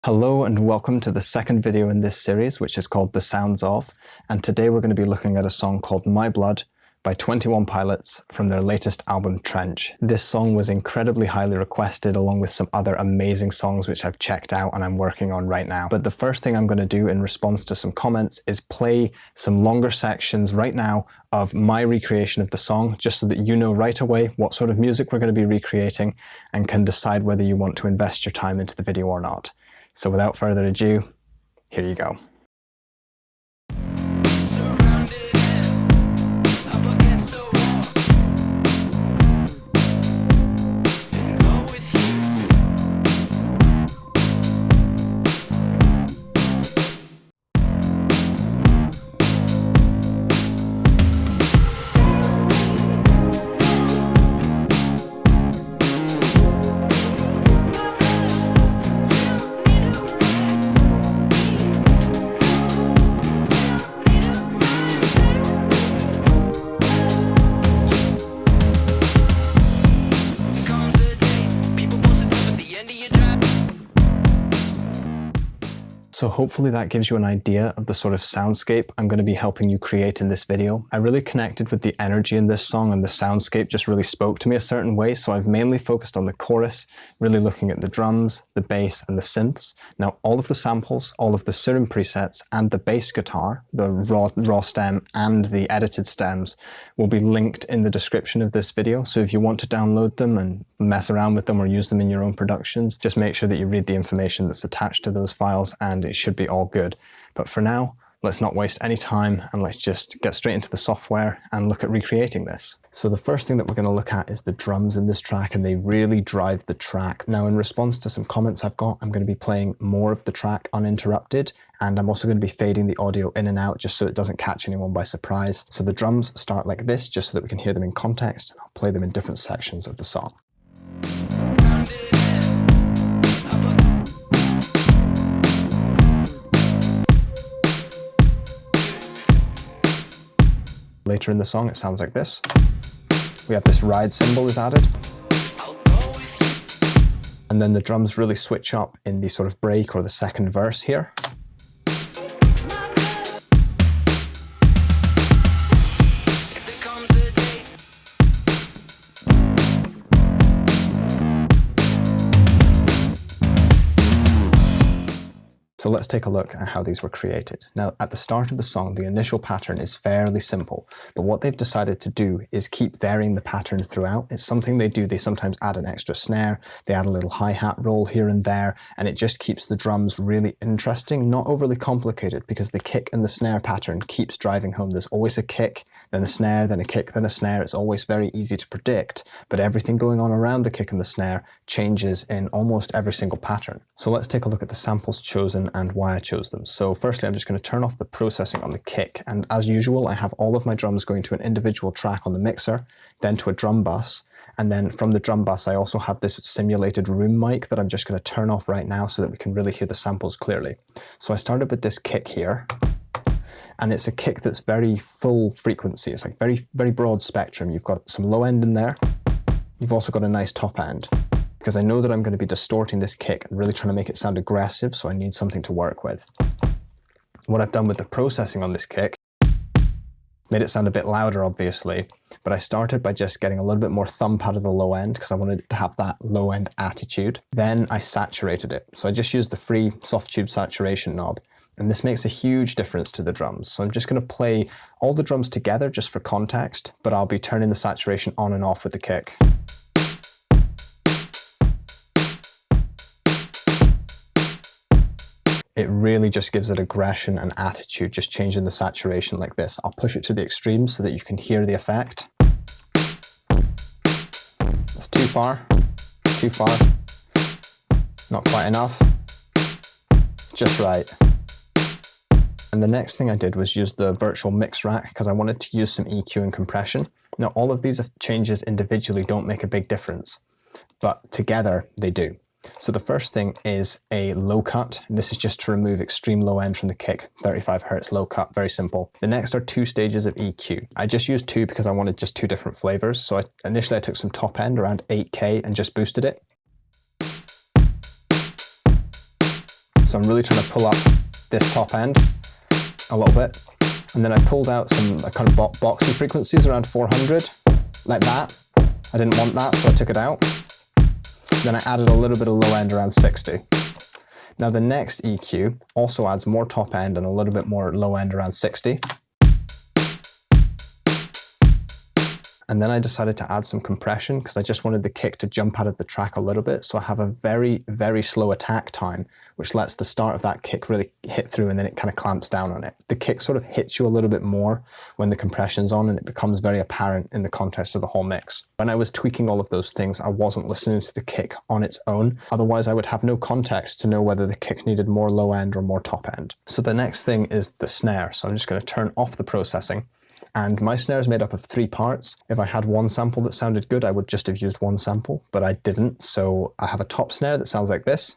Hello and welcome to the second video in this series, which is called The Sounds Of, and today we're going to be looking at a song called My Blood by 21 Pilots from their latest album Trench. This song was incredibly highly requested along with some other amazing songs which I've checked out and I'm working on right now. But the first thing I'm going to do in response to some comments is play some longer sections right now of my recreation of the song, just so that you know right away what sort of music we're going to be recreating and can decide whether you want to invest your time into the video or not. So without further ado, here you go. So hopefully that gives you an idea of the sort of soundscape I'm going to be helping you create in this video. I really connected with the energy in this song, and the soundscape just really spoke to me a certain way, so I've mainly focused on the chorus, really looking at the drums, the bass and the synths. Now all of the samples, all of the SERUM presets and the bass guitar, the raw stem and the edited stems, will be linked in the description of this video, so if you want to download them and mess around with them or use them in your own productions, just make sure that you read the information that's attached to those files and it should be all good. But for now, let's not waste any time and let's just get straight into the software and look at recreating this. So the first thing that we're going to look at is the drums in this track, and they really drive the track. Now in response to some comments I've got, I'm going to be playing more of the track uninterrupted, and I'm also going to be fading the audio in and out just so it doesn't catch anyone by surprise. So the drums start like this just so that we can hear them in context, and I'll play them in different sections of the song. Later in the song, it sounds like this. We have this ride cymbal is added. And then the drums really switch up in the sort of break or the second verse here. So let's take a look at how these were created. Now, at the start of the song, the initial pattern is fairly simple, but what they've decided to do is keep varying the pattern throughout. It's something they do. They sometimes add an extra snare, they add a little hi-hat roll here and there, and it just keeps the drums really interesting, not overly complicated, because the kick and the snare pattern keeps driving home. There's always a kick, then a snare, then a kick, then a snare. It's always very easy to predict, but everything going on around the kick and the snare changes in almost every single pattern. So let's take a look at the samples chosen and why I chose them. So firstly, I'm just going to turn off the processing on the kick, and as usual, I have all of my drums going to an individual track on the mixer, then to a drum bus, and then from the drum bus I also have this simulated room mic that I'm just going to turn off right now so that we can really hear the samples clearly. So I started with this kick here, and it's a kick that's very full frequency. It's like very broad spectrum. You've got some low end in there, you've also got a nice top end, because I know that I'm going to be distorting this kick and really trying to make it sound aggressive, so I need something to work with. What I've done with the processing on this kick, made it sound a bit louder obviously, but I started by just getting a little bit more thump out of the low end because I wanted it to have that low end attitude. Then I saturated it. So I just used the free soft tube saturation knob, and this makes a huge difference to the drums. So I'm just going to play all the drums together just for context, but I'll be turning the saturation on and off with the kick. It really just gives it aggression and attitude, just changing the saturation like this. I'll push it to the extreme so that you can hear the effect. That's too far, not quite enough, just right. And the next thing I did was use the virtual mix rack because I wanted to use some EQ and compression. Now all of these changes individually don't make a big difference, but together they do. So the first thing is a low cut. This is just to remove extreme low end from the kick, 35 Hertz low cut, very simple. The next are 2 stages of EQ. I just used 2 because I wanted just 2 different flavors. So initially I took some top end around 8K and just boosted it. So I'm really trying to pull up this top end a little bit. And then I pulled out some kind of boxy frequencies around 400, like that. I didn't want that, so I took it out. Then I added a little bit of low end around 60. Now the next EQ also adds more top end and a little bit more low end around 60. And then I decided to add some compression because I just wanted the kick to jump out of the track a little bit. So I have a very, very slow attack time, which lets the start of that kick really hit through and then it kind of clamps down on it. The kick sort of hits you a little bit more when the compression's on and it becomes very apparent in the context of the whole mix. When I was tweaking all of those things, I wasn't listening to the kick on its own. Otherwise, I would have no context to know whether the kick needed more low end or more top end. So the next thing is the snare. So I'm just going to turn off the processing. And my snare is made up of 3 parts. If I had one sample that sounded good, I would just have used one sample, but I didn't. So I have a top snare that sounds like this.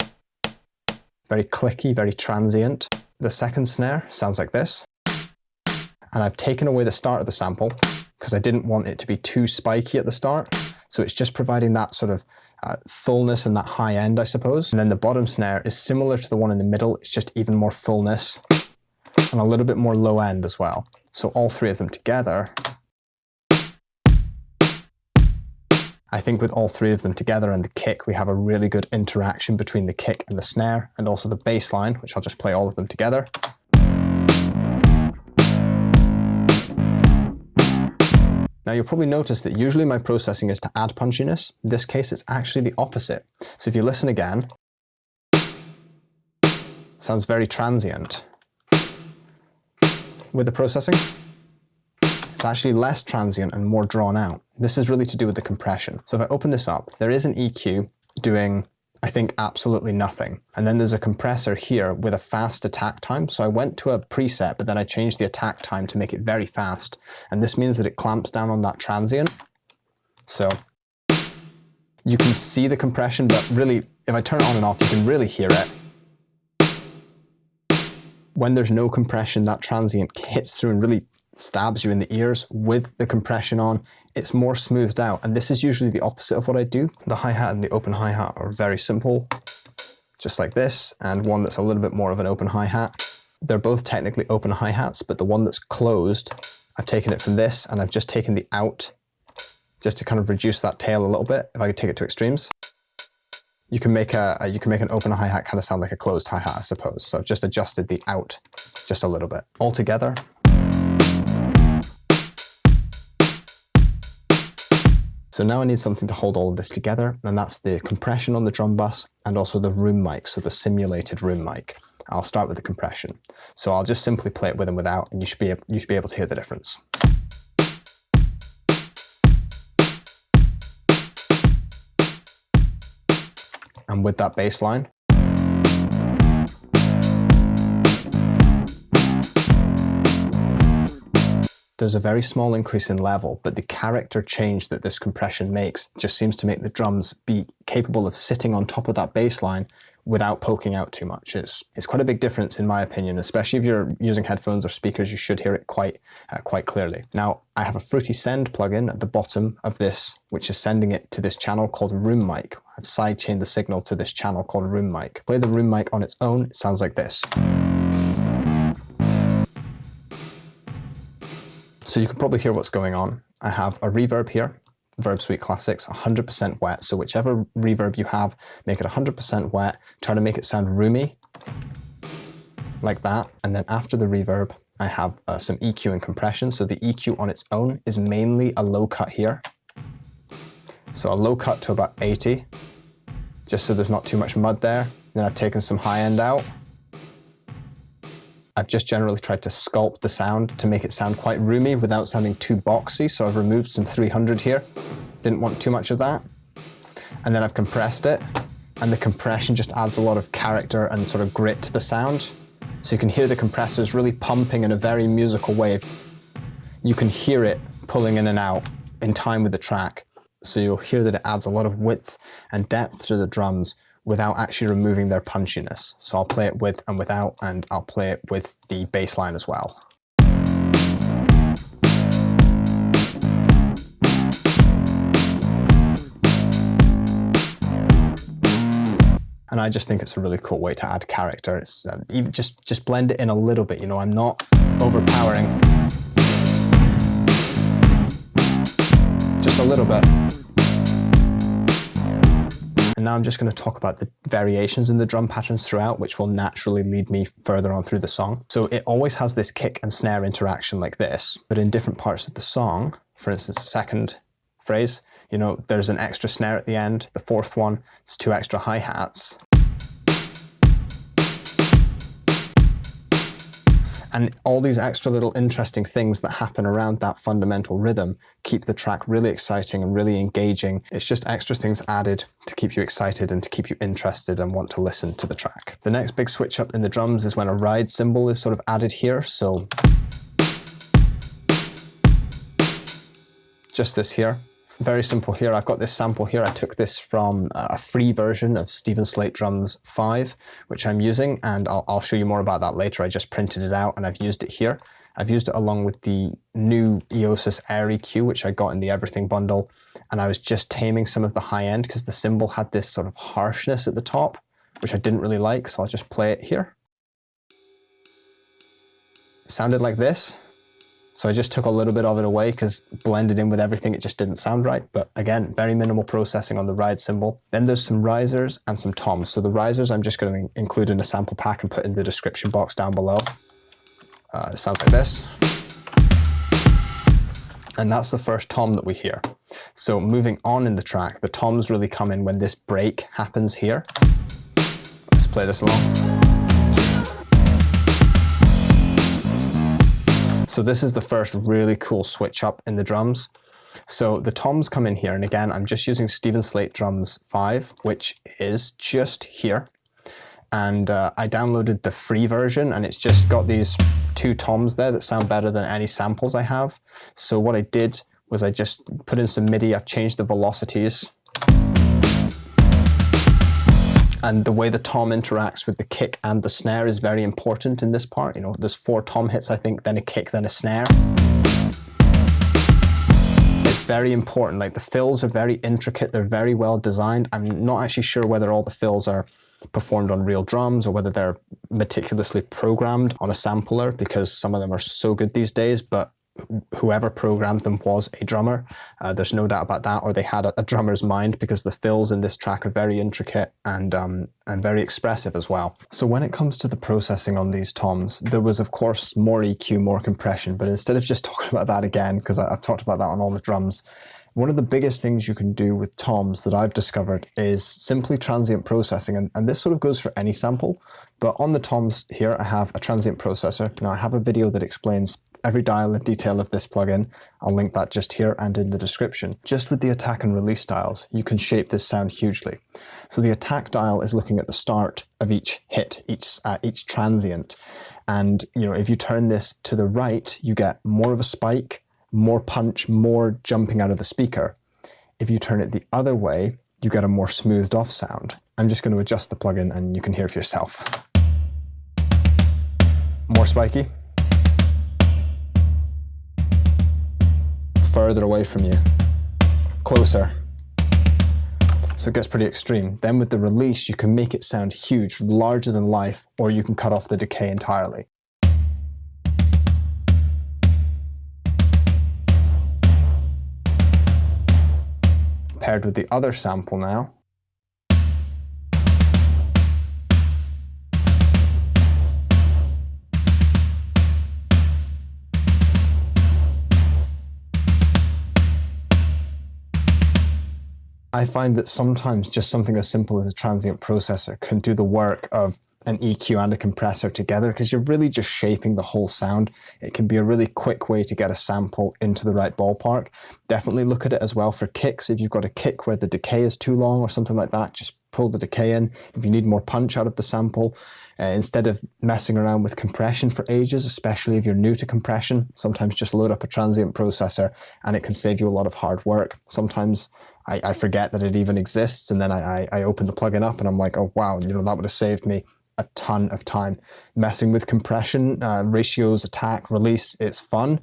Very clicky, very transient. The second snare sounds like this. And I've taken away the start of the sample because I didn't want it to be too spiky at the start. So it's just providing that sort of fullness and that high end, I suppose. And then the bottom snare is similar to the one in the middle. It's just even more fullness and a little bit more low end as well. So all 3 of them together, I think with all 3 of them together and the kick, we have a really good interaction between the kick and the snare and also the bass line, which I'll just play all of them together. Now you'll probably notice that usually my processing is to add punchiness. In this case, it's actually the opposite. So if you listen again, it sounds very transient. With the processing, it's actually less transient and more drawn out. This is really to do with the compression. So if I open this up, there is an EQ doing, I think, absolutely nothing. And then there's a compressor here with a fast attack time. So I went to a preset, but then I changed the attack time to make it very fast. And this means that it clamps down on that transient. So you can see the compression, but really, if I turn it on and off, you can really hear it. When there's no compression, that transient hits through and really stabs you in the ears. With the compression on, it's more smoothed out. And this is usually the opposite of what I do. The hi-hat and the open hi-hat are very simple, just like this, and one that's a little bit more of an open hi-hat. They're both technically open hi-hats, but the one that's closed, I've taken it from this and I've just taken the out just to kind of reduce that tail a little bit. If I could take it to extremes. You can make an open hi-hat kind of sound like a closed hi-hat, I suppose. So I've just adjusted the out just a little bit. All together. So now I need something to hold all of this together, and that's the compression on the drum bus and also the room mic, so the simulated room mic. I'll start with the compression. So I'll just simply play it with and without, and you should be able to hear the difference. And with that bass line, there's a very small increase in level, but the character change that this compression makes just seems to make the drums be capable of sitting on top of that bass line without poking out too much. It's quite a big difference in my opinion, especially if you're using headphones or speakers, you should hear it quite clearly. Now, I have a Fruity Send plugin at the bottom of this, which is sending it to this channel called Room Mic. I've sidechained the signal to this channel called Room Mic. Play the Room Mic on its own, it sounds like this. So you can probably hear what's going on. I have a reverb here, Verbsuite Classics, 100% wet. So whichever reverb you have, make it 100% wet. Try to make it sound roomy, like that. And then after the reverb, I have some EQ and compression. So the EQ on its own is mainly a low cut here. So a low cut to about 80, just so there's not too much mud there. Then I've taken some high end out. I've just generally tried to sculpt the sound to make it sound quite roomy without sounding too boxy. So I've removed some 300 here. Didn't want too much of that. And then I've compressed it. And the compression just adds a lot of character and sort of grit to the sound. So you can hear the compressors really pumping in a very musical way. You can hear it pulling in and out in time with the track. So you'll hear that it adds a lot of width and depth to the drums without actually removing their punchiness. So I'll play it with and without, and I'll play it with the bass line as well. And I just think it's a really cool way to add character. It's even just blend it in a little bit, you know, I'm not overpowering. Just a little bit. And now I'm just going to talk about the variations in the drum patterns throughout, which will naturally lead me further on through the song. So it always has this kick and snare interaction like this, but in different parts of the song, for instance, the second phrase, you know, there's an extra snare at the end. The fourth one, it's 2 extra hi-hats. And all these extra little interesting things that happen around that fundamental rhythm keep the track really exciting and really engaging. It's just extra things added to keep you excited and to keep you interested and want to listen to the track. The next big switch up in the drums is when a ride cymbal is sort of added here. So just this here. Very simple here. I've got this sample here. I took this from a free version of Stephen Slate Drums 5, which I'm using, and I'll show you more about that later. I just printed it out and I've used it here. I've used it along with the new Eosis Air EQ, which I got in the Everything bundle, and I was just taming some of the high end because the cymbal had this sort of harshness at the top, which I didn't really like, so I'll just play it here. It sounded like this. So I just took a little bit of it away because blended in with everything, it just didn't sound right. But again, very minimal processing on the ride cymbal. Then there's some risers and some toms. So the risers I'm just going to include in a sample pack and put in the description box down below. It sounds like this. And that's the first tom that we hear. So moving on in the track, the toms really come in when this break happens here. Let's play this along. So this is the first really cool switch up in the drums. So the toms come in here, and again, I'm just using Stephen Slate Drums 5, which is just here. And I downloaded the free version, and it's just got these 2 toms there that sound better than any samples I have. So what I did was I just put in some MIDI, I've changed the velocities. And the way the tom interacts with the kick and the snare is very important in this part. You know, there's 4 tom hits, I think, then a kick, then a snare. It's very important. Like, the fills are very intricate. They're very well designed. I'm not actually sure whether all the fills are performed on real drums or whether they're meticulously programmed on a sampler, because some of them are so good these days, but whoever programmed them was a drummer. There's no doubt about that, or they had a drummer's mind, because the fills in this track are very intricate and very expressive as well. So when it comes to the processing on these toms, there was of course more EQ, more compression, but instead of just talking about that again, because I've talked about that on all the drums, one of the biggest things you can do with toms that I've discovered is simply transient processing, and this sort of goes for any sample, but on the toms here I have a transient processor. Now I have a video that explains every dial and detail of this plugin. I'll link that just here and in the description. Just with the attack and release dials, you can shape this sound hugely. So the attack dial is looking at the start of each hit, each transient. And you know, if you turn this to the right, you get more of a spike, more punch, more jumping out of the speaker. If you turn it the other way, you get a more smoothed off sound. I'm just going to adjust the plugin and you can hear for yourself. More spiky. Further away from you, closer. So it gets pretty extreme. Then with the release, you can make it sound huge, larger than life, or you can cut off the decay entirely. Paired with the other sample now, I find that sometimes just something as simple as a transient processor can do the work of an EQ and a compressor together, because you're really just shaping the whole sound. It can be a really quick way to get a sample into the right ballpark. Definitely look at it as well for kicks. If you've got a kick where the decay is too long or something like that, just pull the decay in. If you need more punch out of the sample, instead of messing around with compression for ages, especially if you're new to compression, sometimes just load up a transient processor and it can save you a lot of hard work. Sometimes I forget that it even exists, and then I open the plugin up and I'm like, oh wow, you know, that would have saved me a ton of time. Messing with compression, ratios, attack, release, it's fun.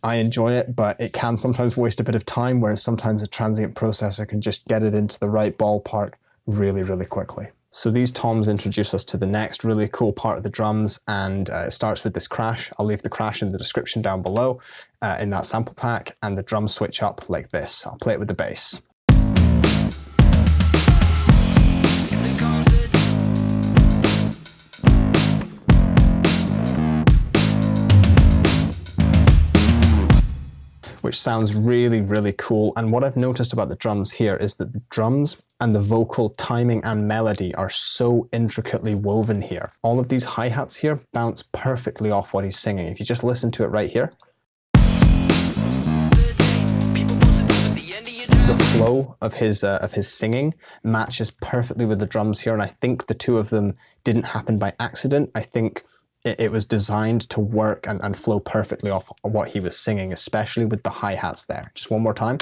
I enjoy it, but it can sometimes waste a bit of time, whereas sometimes a transient processor can just get it into the right ballpark really, really quickly. So these toms introduce us to the next really cool part of the drums, and it starts with this crash. I'll leave the crash in the description down below in that sample pack, and the drums switch up like this. I'll play it with the bass. Which sounds really, really cool. And what I've noticed about the drums here is that the drums and the vocal timing and melody are so intricately woven here. All of these hi-hats here bounce perfectly off what he's singing. If you just listen to it right here, the flow of his singing matches perfectly with the drums here, and I think the two of them didn't happen by accident. I think it was designed to work and flow perfectly off what he was singing, especially with the hi-hats there. Just one more time.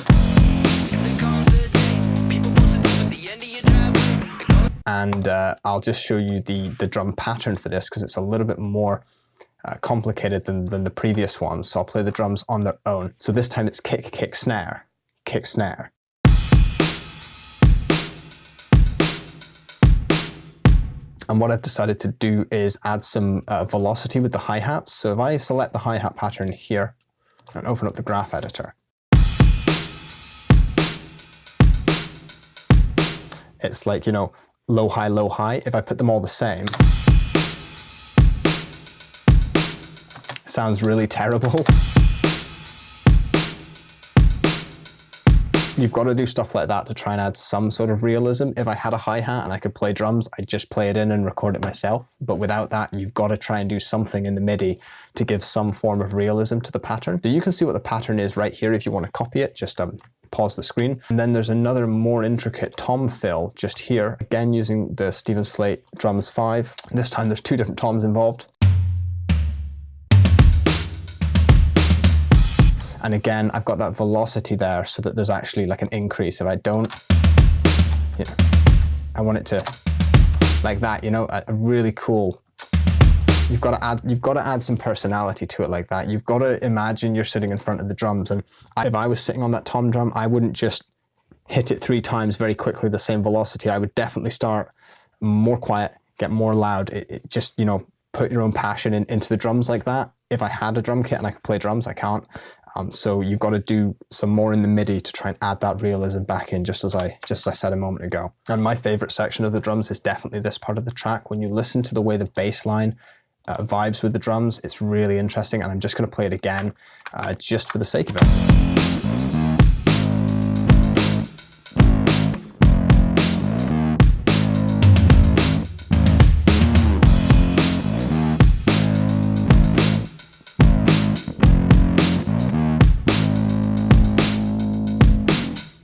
And I'll just show you the drum pattern for this because it's a little bit more complicated than the previous one. So I'll play the drums on their own. So this time it's kick, kick, snare, kick, snare. And what I've decided to do is add some velocity with the hi-hats. So if I select the hi-hat pattern here and open up the graph editor, it's like, you know, low, high, low, high. If I put them all the same, it sounds really terrible. You've got to do stuff like that to try and add some sort of realism. If I had a hi-hat and I could play drums, I'd just play it in and record it myself. But without that, you've got to try and do something in the MIDI to give some form of realism to the pattern. So you can see what the pattern is right here if you want to copy it. Just pause the screen. And then there's another more intricate tom fill just here, again using the Stephen Slate Drums 5. This time there's two different toms involved. And again, I've got that velocity there so that there's actually like an increase. If I don't, you know, I want it to like that, you know, a really cool. You've got to add some personality to it like that. You've got to imagine you're sitting in front of the drums. And if I was sitting on that tom drum, I wouldn't just hit it 3 times very quickly, the same velocity. I would definitely start more quiet, get more loud. It just, you know, put your own passion into the drums like that. If I had a drum kit and I could play drums, I can't. So you've got to do some more in the MIDI to try and add that realism back in, just as I said a moment ago. And my favorite section of the drums is definitely this part of the track. When you listen to the way the bass line vibes with the drums, it's really interesting. And I'm just going to play it again, just for the sake of it.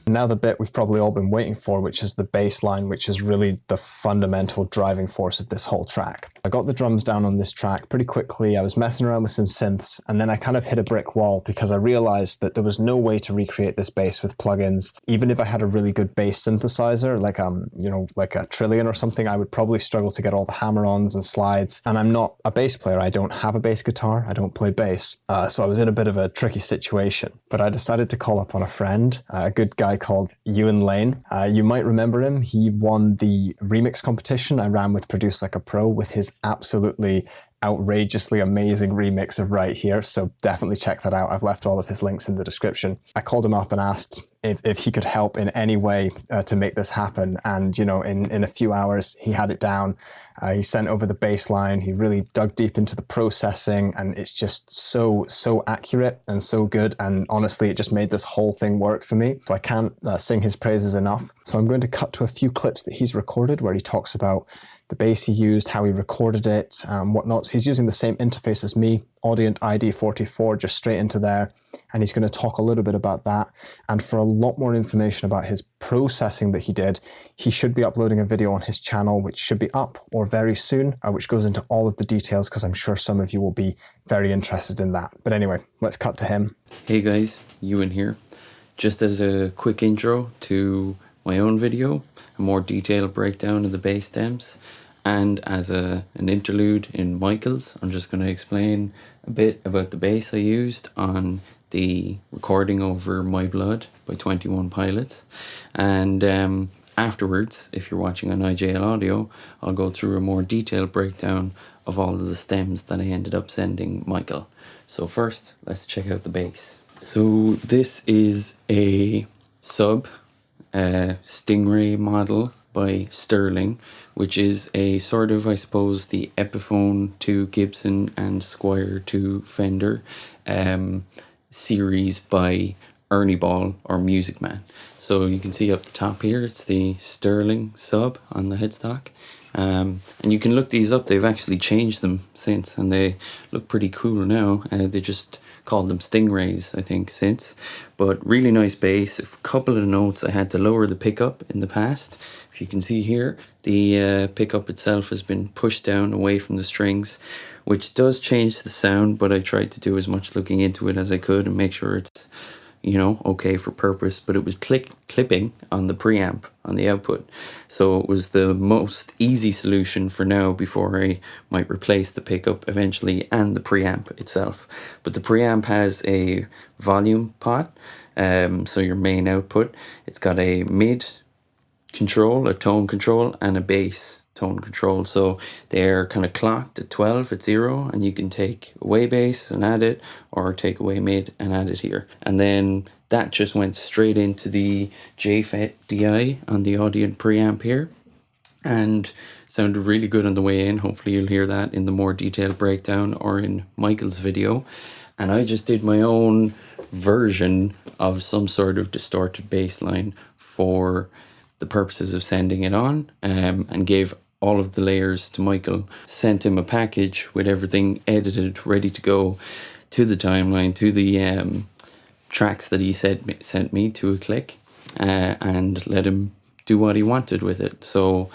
Now the bit we've probably all been waiting for, which is the bass line, which is really the fundamental driving force of this whole track. I got the drums down on this track pretty quickly. I was messing around with some synths, and then I kind of hit a brick wall because I realized that there was no way to recreate this bass with plugins. Even if I had a really good bass synthesizer, like you know, like a Trillion or something, I would probably struggle to get all the hammer-ons and slides. And I'm not a bass player. I don't have a bass guitar. I don't play bass. So I was in a bit of a tricky situation. But I decided to call up on a friend, a good guy called Ewan Lane. You might remember him. He won the remix competition I ran with Produce Like a Pro with his absolutely outrageously amazing remix of Right Here. So definitely check that out. I've left all of his links in the description. I called him up and asked if he could help in any way to make this happen. And, you know, in a few hours, he had it down. He sent over the bass line. He really dug deep into the processing, and it's just so accurate and so good. And honestly, it just made this whole thing work for me. So I can't sing his praises enough. So I'm going to cut to a few clips that he's recorded where he talks about the bass he used, how he recorded it, whatnot. So he's using the same interface as me, Audient ID44, just straight into there. And he's going to talk a little bit about that. And for a lot more information about his processing that he did, he should be uploading a video on his channel, which should be up or very soon, which goes into all of the details, because I'm sure some of you will be very interested in that. But anyway, let's cut to him. Hey guys, Ewan here. Just as a quick intro to my own video, a more detailed breakdown of the bass stems, and as an interlude in Michael's, I'm just going to explain a bit about the bass I used on the recording over My Blood by 21 Pilots. And Afterwards, if you're watching on IJL Audio, I'll go through a more detailed breakdown of all of the stems that I ended up sending Michael. So first, let's check out the bass. So this is a sub Stingray model by Sterling, which is a sort of, I suppose, the Epiphone to Gibson and Squire to Fender series by Ernie Ball or Music Man. So you can see up the top here, it's the Sterling sub on the headstock. And you can look these up. They've actually changed them since, and they look pretty cool now. They just called them Stingrays, I think, since. But really nice bass. A couple of notes I had to lower the pickup in the past. If you can see here, the pickup itself has been pushed down away from the strings, which does change the sound, but I tried to do as much looking into it as I could and make sure it's, you know, okay for purpose. But it was clipping on the preamp on the output, so it was the most easy solution for now before I might replace the pickup eventually and the preamp itself. But the preamp has a volume pot, so your main output, it's got a mid control, a tone control, and a bass tone control. So they're kind of clocked at 12 at 0, and you can take away bass and add it, or take away mid and add it here. And then that just went straight into the JFET DI on the Audient preamp here, and sounded really good on the way in. Hopefully you'll hear that in the more detailed breakdown or in Michael's video. And I just did my own version of some sort of distorted bass line for the purposes of sending it on, and gave all of the layers to Michael. Sent him a package with everything edited, ready to go to the timeline, to the tracks that he sent me to a click, and let him do what he wanted with it. So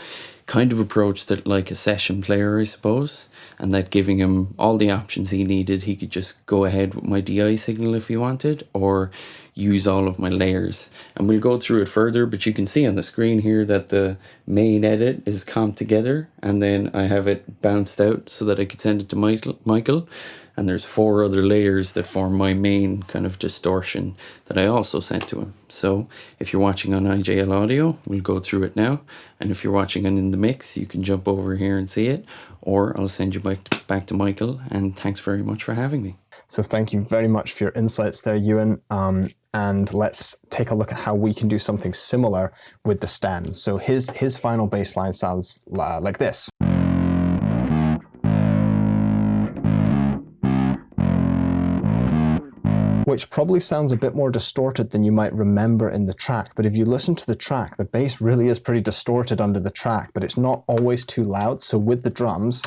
kind of approached it like a session player, I suppose, and that giving him all the options he needed. He could just go ahead with my DI signal if he wanted, or use all of my layers. And we'll go through it further, but you can see on the screen here that the main edit is comped together, and then I have it bounced out so that I could send it to Michael. And there's 4 other layers that form my main kind of distortion that I also sent to him. So if you're watching on IJL Audio, we'll go through it now. And if you're watching on In The Mix, you can jump over here and see it, or I'll send you back to Michael. And thanks very much for having me. So thank you very much for your insights there, Ewan. And let's take a look at how we can do something similar with the stems. So his final bass line sounds like this. Which probably sounds a bit more distorted than you might remember in the track. But if you listen to the track, the bass really is pretty distorted under the track, but it's not always too loud. So with the drums,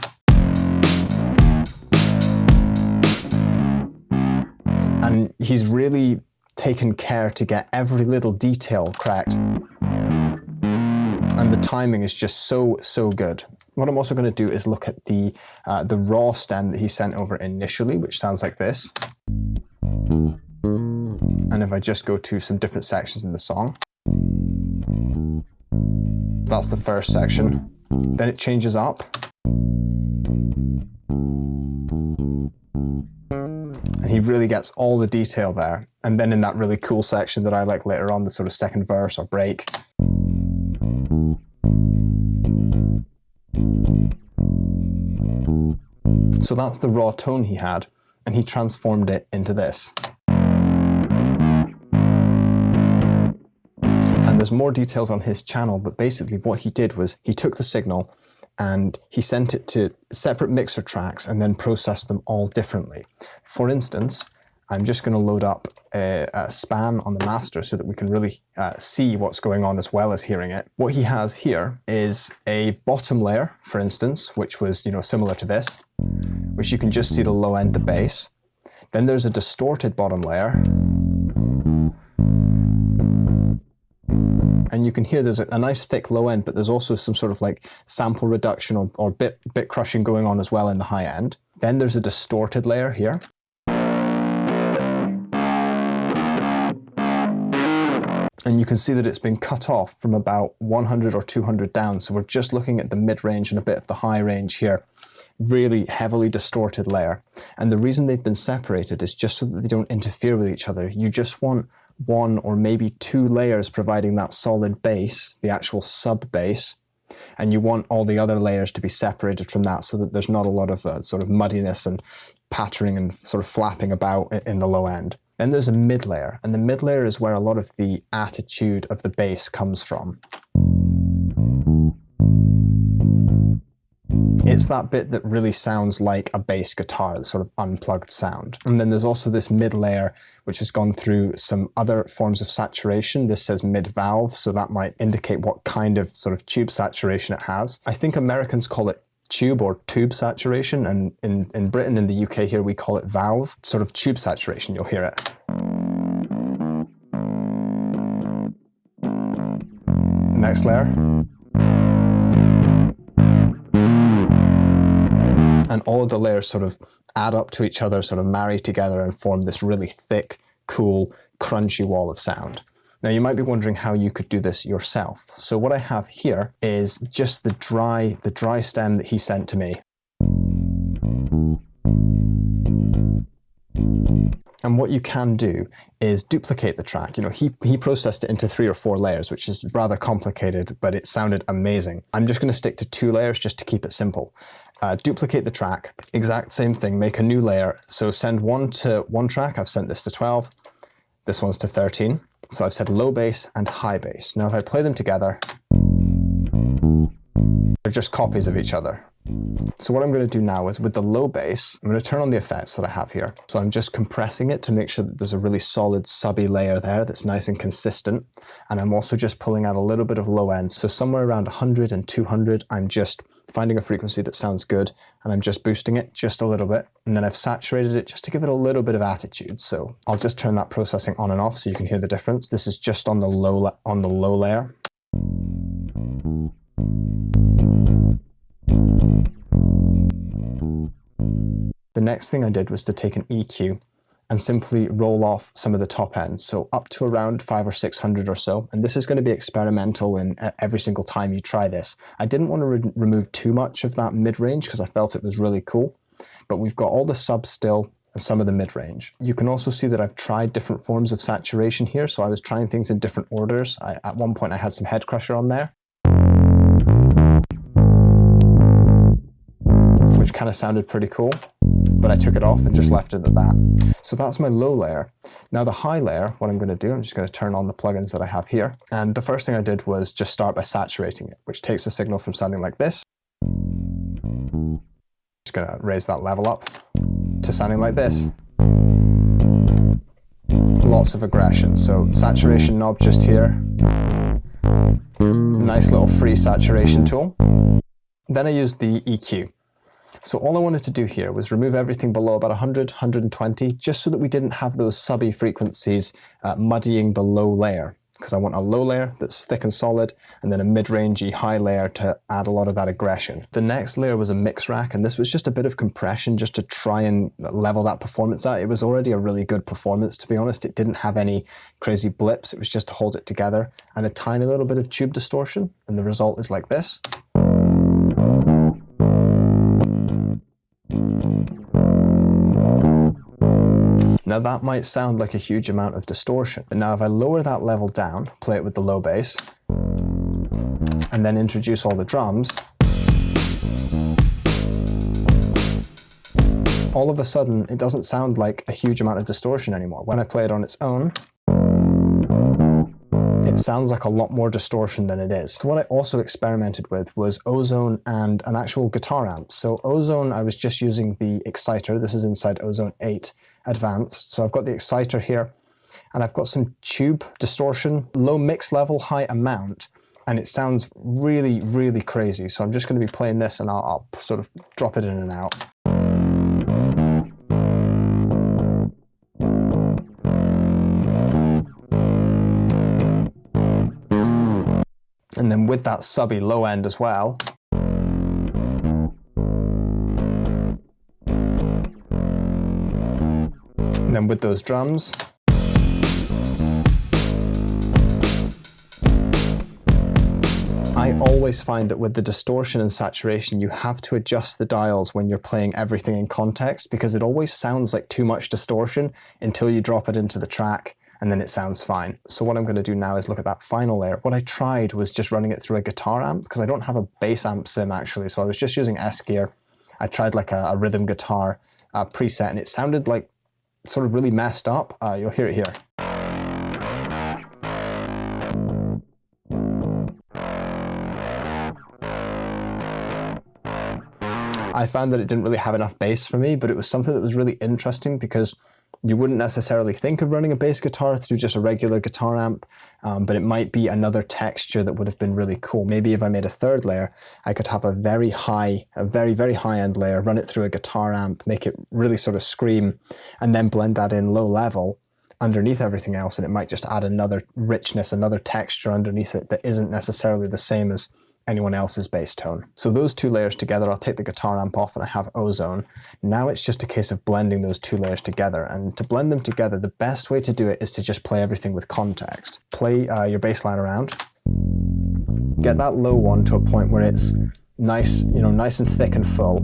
and he's really taken care to get every little detail correct. And the timing is just so good. What I'm also going to do is look at the raw stem that he sent over initially, which sounds like this. And if I just go to some different sections in the song, that's the first section. Then it changes up. And he really gets all the detail there. And then in that really cool section that I like later on, the sort of second verse or break. So that's the raw tone he had, and he transformed it into this. And there's more details on his channel, but basically what he did was he took the signal and he sent it to separate mixer tracks and then processed them all differently. For instance, I'm just going to load up a span on the master so that we can really see what's going on as well as hearing it. What he has here is a bottom layer, for instance, which was, similar to this, which you can just see the low end, the bass. Then there's a distorted bottom layer. And you can hear there's a nice thick low end, but there's also some sort of like sample reduction or bit crushing going on as well in the high end. Then there's a distorted layer here. And you can see that it's been cut off from about 100 or 200 down. So we're just looking at the mid-range and a bit of the high range here. Really heavily distorted layer. And the reason they've been separated is just so that they don't interfere with each other. You just want one or maybe two layers providing that solid bass, the actual sub bass, and you want all the other layers to be separated from that so that there's not a lot of sort of muddiness and patterning and sort of flapping about in the low end. Then there's a mid layer, and the mid layer is where a lot of the attitude of the bass comes from. It's that bit that really sounds like a bass guitar, the sort of unplugged sound. And then there's also this mid layer, which has gone through some other forms of saturation. This says mid valve, so that might indicate what kind of sort of tube saturation it has. I think Americans call it tube or tube saturation, and in Britain and the UK here we call it valve. Sort of tube saturation, you'll hear it. Next layer. And all of the layers sort of add up to each other, sort of marry together and form this really thick, cool, crunchy wall of sound. Now you might be wondering how you could do this yourself. So what I have here is just the dry stem that he sent to me. And what you can do is duplicate the track. You know, he processed it into 3 or 4 layers, which is rather complicated, but it sounded amazing. I'm just going to stick to 2 layers just to keep it simple. Duplicate the track, exact same thing, make a new layer. So send one to one track, I've sent this to 12, this one's to 13. So I've said low bass and high bass. Now if I play them together, they're just copies of each other. So what I'm going to do now is with the low bass, I'm going to turn on the effects that I have here. So I'm just compressing it to make sure that there's a really solid subby layer there that's nice and consistent. And I'm also just pulling out a little bit of low end. So somewhere around 100 and 200, I'm just finding a frequency that sounds good, and I'm just boosting it just a little bit. And then I've saturated it just to give it a little bit of attitude. So I'll just turn that processing on and off so you can hear the difference. This is just on the low layer. The next thing I did was to take an EQ and simply roll off some of the top ends, so up to around 500 or 600 or so. And this is going to be experimental in every single time you try this. I didn't want to remove too much of that mid-range because I felt it was really cool, but we've got all the subs still and some of the mid-range. You can also see that I've tried different forms of saturation here, so I was trying things in different orders. At one point I had some head crusher on there, which kind of sounded pretty cool, but I took it off and just left it at that. So that's my low layer. Now the high layer, what I'm going to do, I'm just going to turn on the plugins that I have here. And the first thing I did was just start by saturating it, which takes the signal from sounding like this. Just going to raise that level up to sounding like this. Lots of aggression. So saturation knob just here. Nice little free saturation tool. Then I used the EQ. So all I wanted to do here was remove everything below about 100, 120, just so that we didn't have those subby frequencies muddying the low layer. Because I want a low layer that's thick and solid, and then a mid-rangey high layer to add a lot of that aggression. The next layer was a mix rack, and this was just a bit of compression just to try and level that performance out. It was already a really good performance, to be honest. It didn't have any crazy blips. It was just to hold it together, and a tiny little bit of tube distortion, and the result is like this. Now that might sound like a huge amount of distortion, but now if I lower that level down, play it with the low bass, and then introduce all the drums, all of a sudden it doesn't sound like a huge amount of distortion anymore. When I play it on its own, it sounds like a lot more distortion than it is. So what I also experimented with was Ozone and an actual guitar amp. So Ozone, I was just using the exciter. This is inside Ozone 8 Advanced. So I've got the exciter here, and I've got some tube distortion, low mix level, high amount, and it sounds really, really crazy. So I'm just going to be playing this, and I'll sort of drop it in and out. And then with that subby low end as well. And then with those drums. I always find that with the distortion and saturation, you have to adjust the dials when you're playing everything in context, because it always sounds like too much distortion until you drop it into the track. and then it sounds fine. So what I'm going to do now is look at that final layer. What I tried was just running it through a guitar amp, because I don't have a bass amp sim actually, so I was just using S-Gear. I tried like a rhythm guitar preset, and it sounded like sort of really messed up. You'll hear it here. I found that it didn't really have enough bass for me, but it was something that was really interesting because you wouldn't necessarily think of running a bass guitar through just a regular guitar amp, but it might be another texture that would have been really cool. Maybe if I made a third layer, I could have a very, very high-end layer, run it through a guitar amp, make it really sort of scream, and then blend that in low level underneath everything else, and it might just add another richness, another texture underneath it that isn't necessarily the same as anyone else's bass tone. So those two layers together, I'll take the guitar amp off and I have Ozone. Now it's just a case of blending those two layers together. And to blend them together, the best way to do it is to just play everything with context. Play your bass line around. Get that low one to a point where it's nice, nice and thick and full.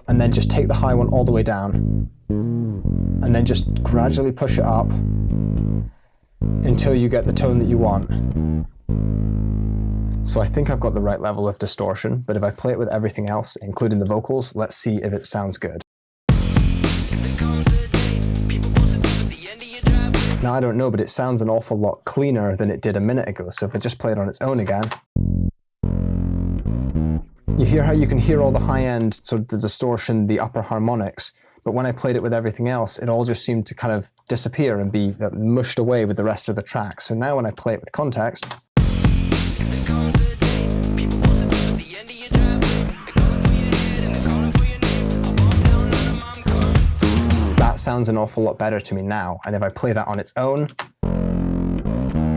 And then just take the high one all the way down. And then just gradually push it up until you get the tone that you want. So I think I've got the right level of distortion, but if I play it with everything else, including the vocals, let's see if it sounds good. Now I don't know, but it sounds an awful lot cleaner than it did a minute ago. So if I just play it on its own again, you hear how you can hear all the high end, sort of the distortion, the upper harmonics, but when I played it with everything else, it all just seemed to kind of disappear and be mushed away with the rest of the track. So now when I play it with context, that sounds an awful lot better to me now. And if I play that on its own,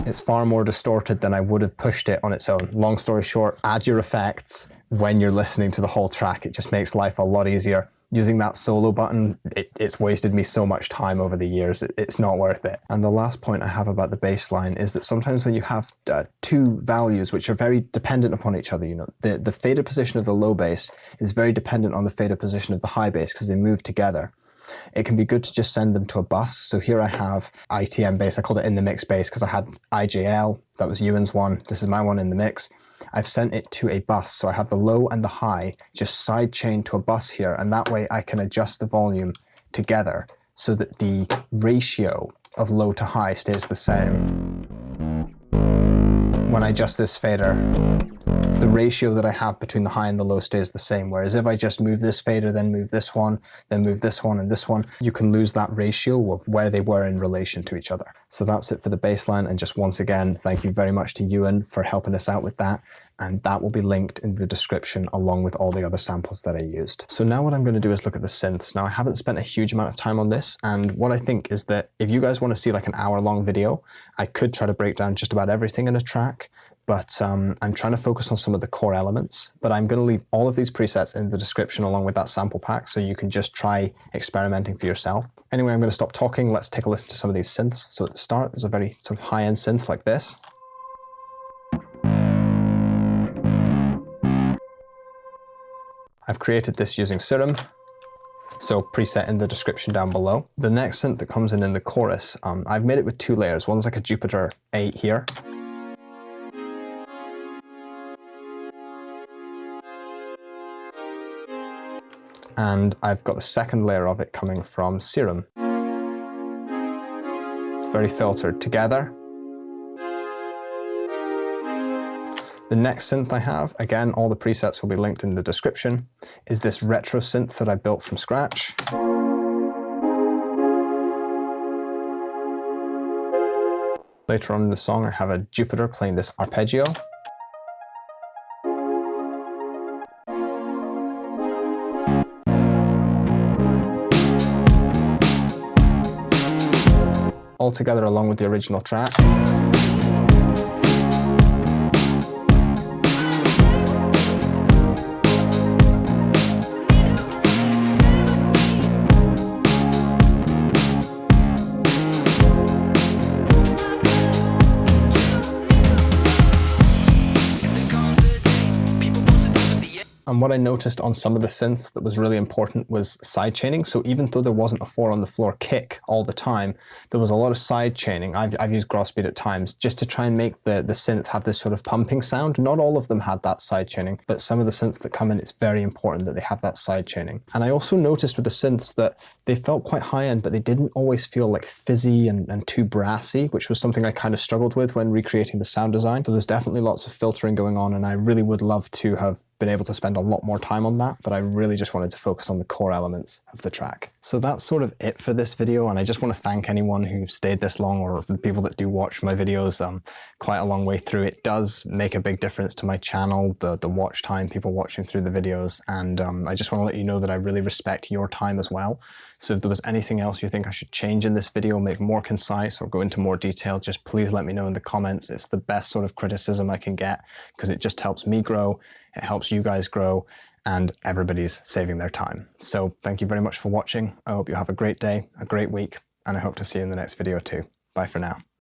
it's far more distorted than I would have pushed it on its own. Long story short, add your effects when you're listening to the whole track. It just makes life a lot easier. Using that solo button, it's wasted me so much time over the years. It's not worth it. And the last point I have about the bass line is that sometimes when you have two values which are very dependent upon each other, the fader position of the low bass is very dependent on the fader position of the high bass because they move together. It can be good to just send them to a bus. So here I have ITM bass. I called it in the mix bass because I had IJL. That was Ewan's one. This is my one in the mix. I've sent it to a bus. So I have the low and the high just side chained to a bus here. And that way I can adjust the volume together so that the ratio of low to high stays the same. When I adjust this fader, the ratio that I have between the high and the low stays the same. Whereas if I just move this fader, then move this one, then move this one and this one, you can lose that ratio of where they were in relation to each other. So that's it for the bass line. And just once again, thank you very much to Ewan for helping us out with that. And that will be linked in the description along with all the other samples that I used. So now what I'm going to do is look at the synths. Now I haven't spent a huge amount of time on this, and what I think is that if you guys want to see like an hour-long video, I could try to break down just about everything in a track, but I'm trying to focus on some of the core elements. But I'm going to leave all of these presets in the description along with that sample pack so you can just try experimenting for yourself. Anyway, I'm going to stop talking. Let's take a listen to some of these synths. So at the start, there's a very sort of high-end synth like this. I've created this using SERUM, so preset in the description down below. The next synth that comes in the chorus, I've made it with two layers. One's like a Jupiter 8 here. And I've got the second layer of it coming from SERUM. Very filtered together. The next synth I have, again, all the presets will be linked in the description, is this retro synth that I built from scratch. Later on in the song, I have a Jupiter playing this arpeggio. All together along with the original track. And what I noticed on some of the synths that was really important was side chaining. So even though there wasn't a 4-on-the-floor kick all the time, there was a lot of side chaining. I've used Grosbeat at times just to try and make the synth have this sort of pumping sound. Not all of them had that side chaining, but some of the synths that come in, it's very important that they have that side chaining. And I also noticed with the synths that they felt quite high-end, but they didn't always feel like fizzy and too brassy, which was something I kind of struggled with when recreating the sound design. So there's definitely lots of filtering going on, and I really would love to have been able to spend a lot more time on that, but I really just wanted to focus on the core elements of the track. So that's sort of it for this video, and I just want to thank anyone who stayed this long, or the people that do watch my videos quite a long way through. It does make a big difference to my channel, the watch time, people watching through the videos, and I just want to let you know that I really respect your time as well. So if there was anything else you think I should change in this video, make more concise or go into more detail, just please let me know in the comments. It's the best sort of criticism I can get because it just helps me grow, it helps you guys grow, and everybody's saving their time. So thank you very much for watching. I hope you have a great day, a great week, and I hope to see you in the next video too. Bye for now.